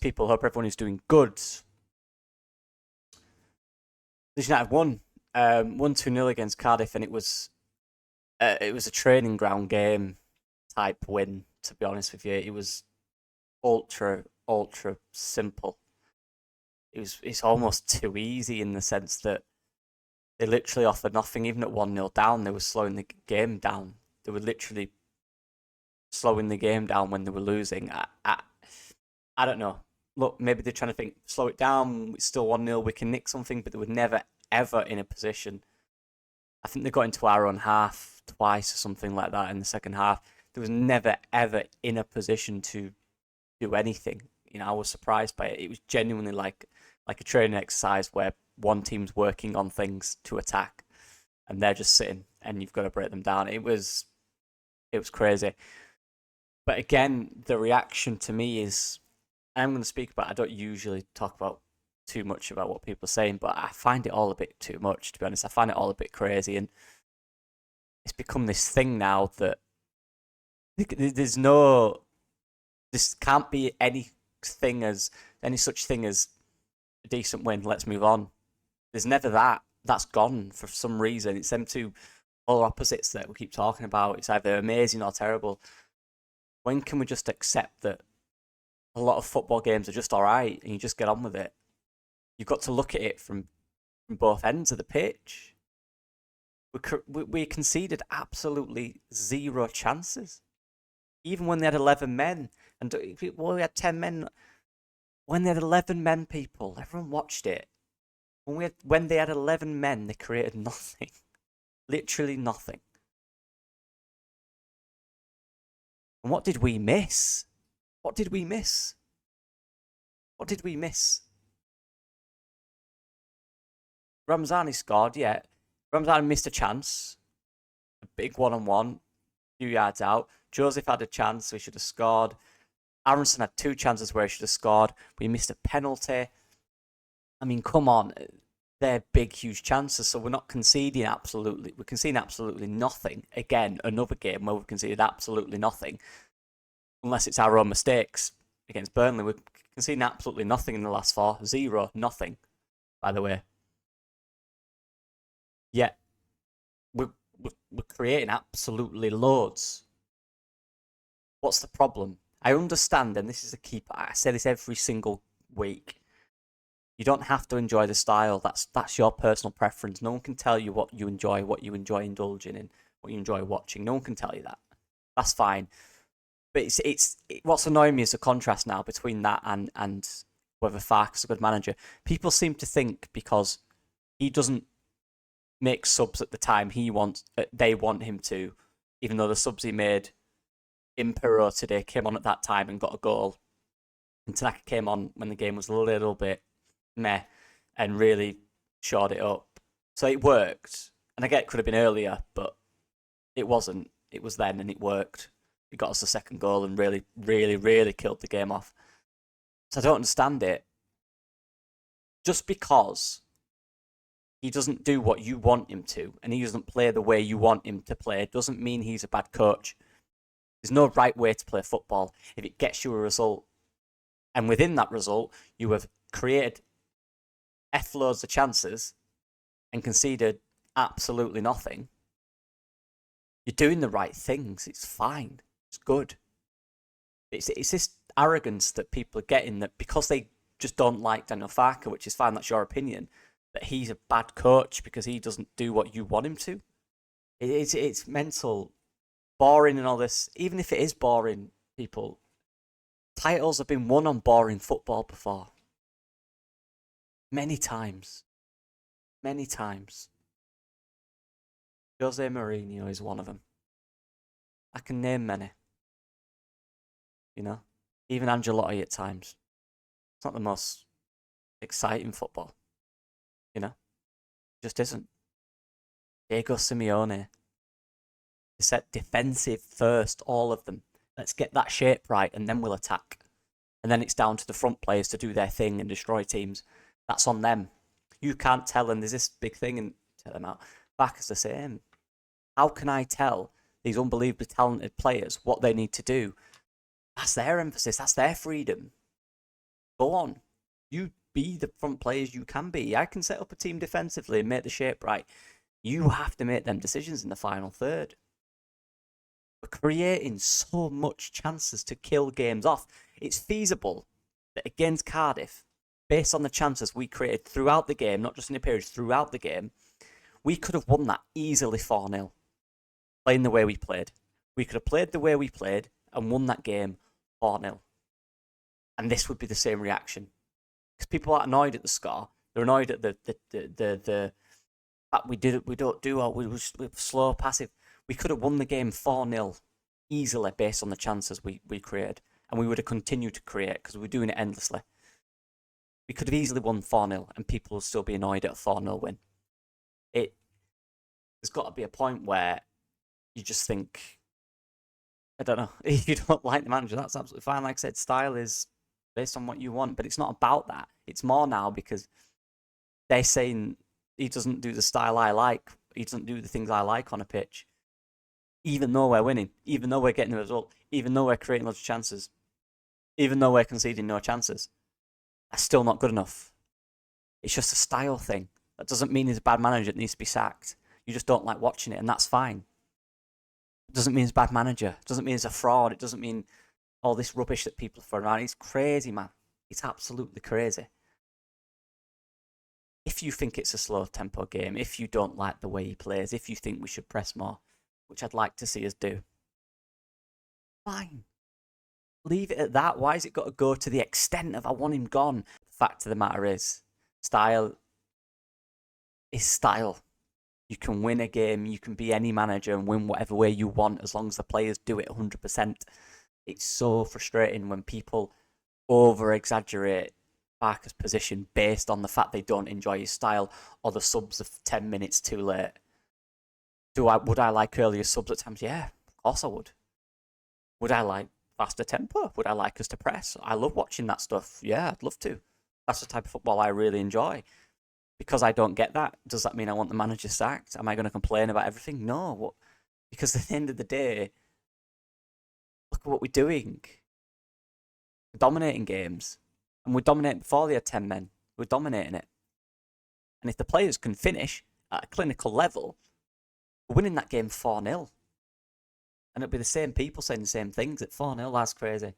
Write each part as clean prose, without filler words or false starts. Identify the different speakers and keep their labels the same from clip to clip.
Speaker 1: people. Hope everyone is doing good. Leeds United won 1-2-0 against Cardiff, and it was a training ground game type win. To be honest with you, it was ultra simple. It's almost too easy in the sense that they literally offered nothing. Even at 1-0 down, they were slowing the game down. They were literally slowing the game down when they were losing. I don't know. Look, maybe they're trying to think, slow it down. It's still 1-0. We can nick something, but they were never ever in a position. I think they got into our own half twice or something like that in the second half. There was never ever in a position to do anything. I was surprised by it. It was genuinely like a training exercise where one team's working on things to attack, and they're just sitting, and you've got to break them down. It was crazy. But again, the reaction to me is, I'm going to speak about. I don't usually talk about too much about what people are saying, but I find it all a bit too much, to be honest. I find it all a bit crazy, and it's become this thing now that this can't be any such thing as a decent win. Let's move on. There's never that. That's gone for some reason. It's them two polar opposites that we keep talking about. It's either amazing or terrible. When can we just accept that a lot of football games are just all right and you just get on with it? You've got to look at it from both ends of the pitch. We conceded absolutely zero chances. Even when they had 11 men, and we had 10 men. When they had 11 men, people, everyone watched it. When they had 11 men, they created nothing. Literally nothing. And what did we miss? What did we miss? Ramzani scored, yeah. Ramzani missed a chance. A big one-on-one. A few yards out. Joseph had a chance, so he should have scored. Aronson had 2 chances where he should have scored. We missed a penalty. I mean, come on. They're big, huge chances, so we're not conceding absolutely. We're conceding absolutely nothing. Again, another game where we've conceded absolutely nothing. Unless it's our own mistakes against Burnley. We're conceding absolutely nothing in the last 4. 0, nothing, by the way. Yet, we're creating absolutely loads. What's the problem? I understand, and this is the key part. I say this every single week. You don't have to enjoy the style. That's your personal preference. No one can tell you what you enjoy indulging in, what you enjoy watching. No one can tell you that. That's fine. But what's annoying me is the contrast now between that and whether Farke's a good manager. People seem to think because he doesn't make subs at the time they want him to, even though the subs he made in Peru today came on at that time and got a goal. And Tanaka came on when the game was a little bit meh and really shored it up. So it worked. And I get it could have been earlier, but it wasn't. It was then and it worked. It got us the second goal and really, really, really killed the game off. So I don't understand it. Just because he doesn't do what you want him to and he doesn't play the way you want him to play doesn't mean he's a bad coach. There's no right way to play football if it gets you a result. And within that result, you have created F loads of chances and conceded absolutely nothing. You're doing the right things. It's fine. It's good. It's this arrogance that people are getting that because they just don't like Daniel Farke, which is fine, that's your opinion, that he's a bad coach because he doesn't do what you want him to. It's mental. Boring and all this. Even if it is boring, people, titles have been won on boring football before. Many times. Jose Mourinho is one of them. I can name many. Even Ancelotti at times. It's not the most exciting football. It just isn't. Diego Simeone. They set defensive first, all of them. Let's get that shape right and then we'll attack. And then it's down to the front players to do their thing and destroy teams. That's on them. You can't tell, and there's this big thing, and tell them out. Back is the same. How can I tell these unbelievably talented players what they need to do? That's their emphasis. That's their freedom. Go on. You be the front players you can be. I can set up a team defensively and make the shape right. You have to make them decisions in the final third. We're creating so much chances to kill games off. It's feasible that against Cardiff, based on the chances we created throughout the game, not just in the periods, throughout the game, we could have won that easily 4-0, playing the way we played. We could have played the way we played and won that game 4-0. And this would be the same reaction. Because people are annoyed at the score. They're annoyed at the fact we don't do all, we were slow, passive. We could have won the game 4-0 easily based on the chances we created. And we would have continued to create because we were doing it endlessly. We could have easily won 4-0 and people will still be annoyed at a 4-0 win. There's got to be a point where you just think, I don't know, if you don't like the manager, that's absolutely fine. Like I said, style is based on what you want, but it's not about that. It's more now because they're saying he doesn't do the style I like. He doesn't do the things I like on a pitch. Even though we're winning, even though we're getting the result, even though we're creating lots of chances, even though we're conceding no chances, that's still not good enough. It's just a style thing. That doesn't mean he's a bad manager that needs to be sacked. You just don't like watching it, and that's fine. It doesn't mean he's a bad manager. It doesn't mean he's a fraud. It doesn't mean all this rubbish that people throw around. It's crazy, man. It's absolutely crazy. If you think it's a slow tempo game, if you don't like the way he plays, if you think we should press more, which I'd like to see us do, fine. Leave it at that. Why has it got to go to the extent of I want him gone? The fact of the matter is, style is style. You can win a game, you can be any manager and win whatever way you want as long as the players do it 100%. It's so frustrating when people over-exaggerate Farke's position based on the fact they don't enjoy his style or the subs are 10 minutes too late. Would I like earlier subs at times? Yeah, of course I would. Would I like faster tempo? Would I like us to press? I love watching that stuff. Yeah, I'd love to. That's the type of football I really enjoy. Because I don't get that, does that mean I want the manager sacked? Am I going to complain about everything? No. What? Because at the end of the day, look at what we're doing. We're dominating games. And we're dominating before they had 10 men. We're dominating it. And if the players can finish at a clinical level, we're winning that game 4-0. And it'll be the same people saying the same things at 4-0. That's crazy.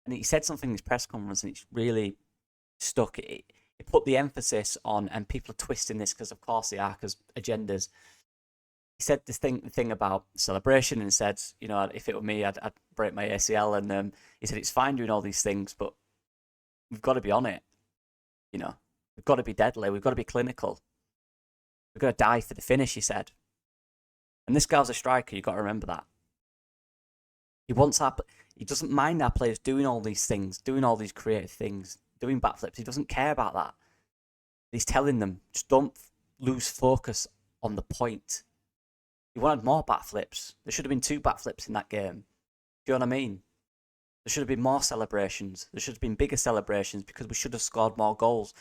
Speaker 1: And he said something in his press conference and it's really stuck. It put the emphasis on, and people are twisting this because of course they are, because agendas. He said this thing about celebration and said, you know, if it were me, I'd break my ACL. And he said it's fine doing all these things, but we've got to be on it. You know, we've got to be deadly. We've got to be clinical. We've got to die for the finish, he said. And this guy's a striker. You've got to remember that. He doesn't mind our players doing all these things, doing all these creative things, doing backflips. He doesn't care about that. He's telling them, just don't lose focus on the point. He wanted more backflips. There should have been 2 backflips in that game. Do you know what I mean? There should have been more celebrations. There should have been bigger celebrations because we should have scored more goals.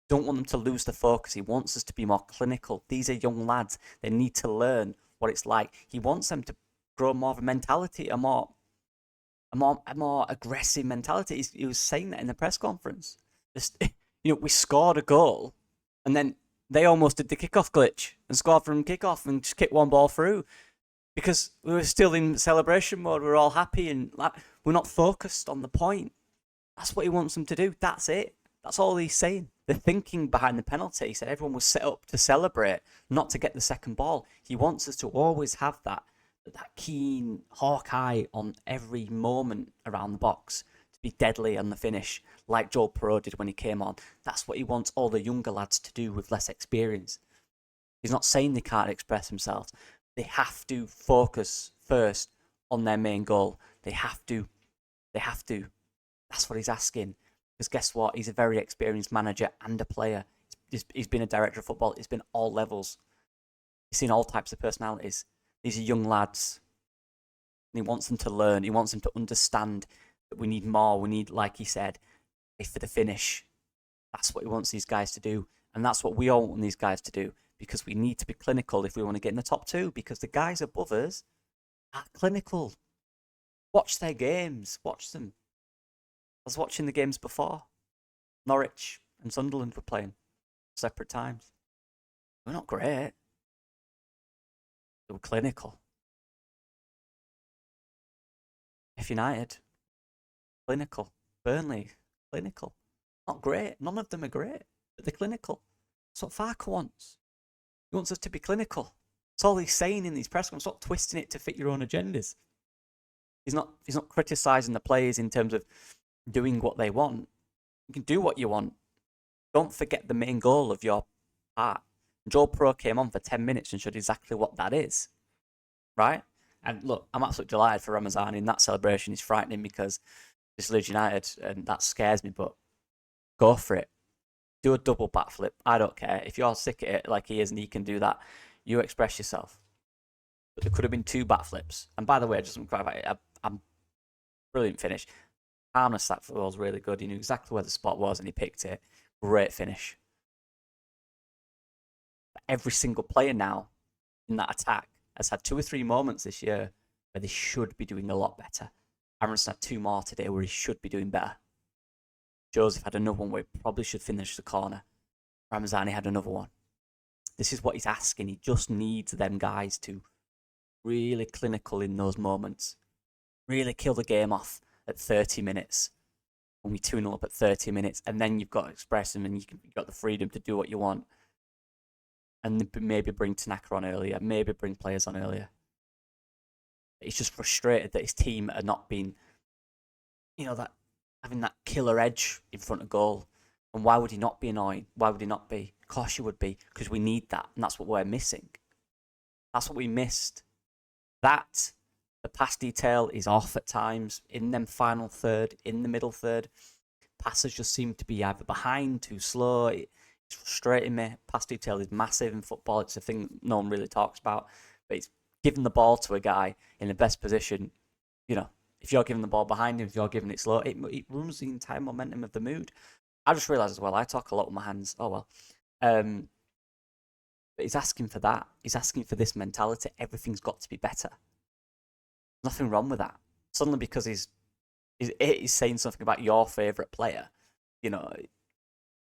Speaker 1: Don't want them to lose the focus. He wants us to be more clinical. These are young lads. They need to learn what it's like. He wants them to grow more of a mentality, a more aggressive mentality. He was saying that in the press conference. You know, we scored a goal, and then they almost did the kickoff glitch and scored from kickoff and just kicked one ball through because we were still in celebration mode. We were all happy and we're not focused on the point. That's what he wants them to do. That's it. That's all he's saying. The thinking behind the penalty, he said everyone was set up to celebrate, not to get the second ball. He wants us to always have that keen hawk eye on every moment around the box, to be deadly on the finish, like Joel Perot did when he came on. That's what he wants all the younger lads to do with less experience. He's not saying they can't express themselves. They have to focus first on their main goal. They have to. That's what he's asking. Because guess what? He's a very experienced manager and a player. He's been a director of football. He's been all levels. He's seen all types of personalities. These are young lads. And he wants them to learn. He wants them to understand that we need more. We need, like he said, for the finish. That's what he wants these guys to do. And that's what we all want these guys to do. Because we need to be clinical if we want to get in the top 2. Because the guys above us are clinical. Watch their games. Watch them. I was watching the games before. Norwich and Sunderland were playing separate times. They were not great. They were clinical. If United, clinical. Burnley, clinical. Not great. None of them are great, but they're clinical. That's what Farke wants. He wants us to be clinical. That's all he's saying in these press conferences. Stop twisting it to fit your own agendas. He's not criticising the players in terms of doing what they want. You can do what you want. Don't forget the main goal of your part. Joe Pro came on for 10 minutes and showed exactly what that is. Right? And look, I'm absolutely delighted for Ramazani, and that celebration is frightening because it's Leeds United, and that scares me, but go for it. Do a double backflip. I don't care. If you're sick at it like he is and he can do that, you express yourself. But there could have been 2 backflips. And by the way, just I'm brilliant finish. Harness that was really good. He knew exactly where the spot was and he picked it. Great finish. Every single player now in that attack has had 2 or 3 moments this year where they should be doing a lot better. Aronson had 2 more today where he should be doing better. Joseph had another one where he probably should finish the corner. Ramazani had another one. This is what he's asking. He just needs them guys to really clinical in those moments. Really kill the game off at 30 minutes. When we 2-0 up at 30 minutes. And then you've got to express them and you've got the freedom to do what you want. And maybe bring Tanaka on earlier. Maybe bring players on earlier. He's just frustrated that his team are not being, that having that killer edge in front of goal. And why would he not be annoying? Why would he not be? Of course you would be, because we need that. And that's what we're missing. That's what we missed. That, the pass detail is off at times. In them final third, in the middle third. Passes just seem to be either behind, too slow. It's frustrating me. Pass detail is massive in football. It's a thing no one really talks about. But it's giving the ball to a guy in the best position, if you're giving the ball behind him, if you're giving it slow, it ruins the entire momentum of the mood. I just realised as well, I talk a lot with my hands. Oh, well. But he's asking for that. He's asking for this mentality. Everything's got to be better. Nothing wrong with that. Suddenly because he's saying something about your favourite player,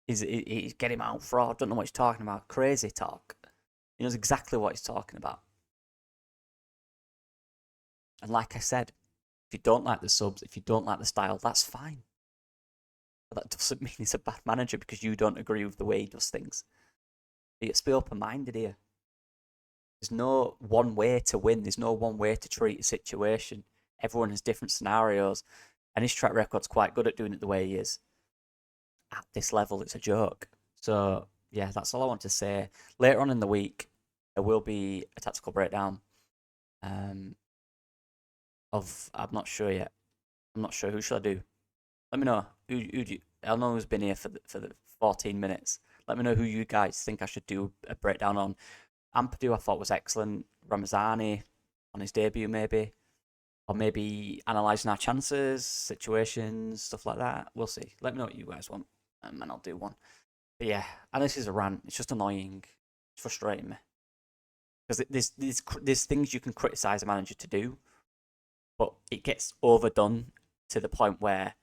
Speaker 1: he's get him out fraud. Don't know what he's talking about. Crazy talk. He knows exactly what he's talking about. And like I said, if you don't like the subs, if you don't like the style, that's fine. But that doesn't mean he's a bad manager because you don't agree with the way he does things. Let's be open-minded here. There's no one way to win. There's no one way to treat a situation. Everyone has different scenarios. And his track record's quite good at doing it the way he is. At this level, it's a joke. So, yeah, that's all I want to say. Later on in the week, there will be a tactical breakdown. I'm not sure yet. I'm not sure. Who should I do? Let me know. Who do you, I know who's been here for the 14 minutes. Let me know who you guys think I should do a breakdown on. Ampadu I thought was excellent. Ramazani on his debut maybe. Or maybe analysing our chances, situations, stuff like that. We'll see. Let me know what you guys want. And I'll do one. But yeah, and this is a rant. It's just annoying. It's frustrating me. Because there's things you can criticise a manager to do. But it gets overdone to the point where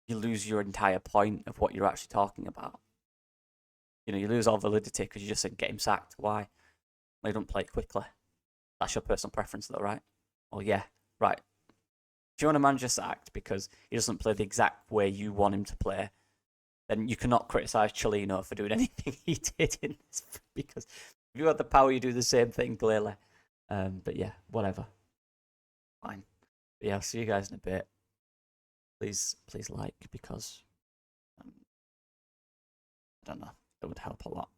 Speaker 1: you lose your entire point of what you're actually talking about. You lose all validity because you just said get him sacked. Why? Well, you don't play it quickly. That's your personal preference though, right? Well, yeah, right. If you want a manager sacked because he doesn't play the exact way you want him to play, then you cannot criticise Cellino for doing anything he did in this, because if you had the power, you do the same thing, clearly. But yeah, whatever. Fine. But yeah, I'll see you guys in a bit. Please like, because I don't know, it would help a lot.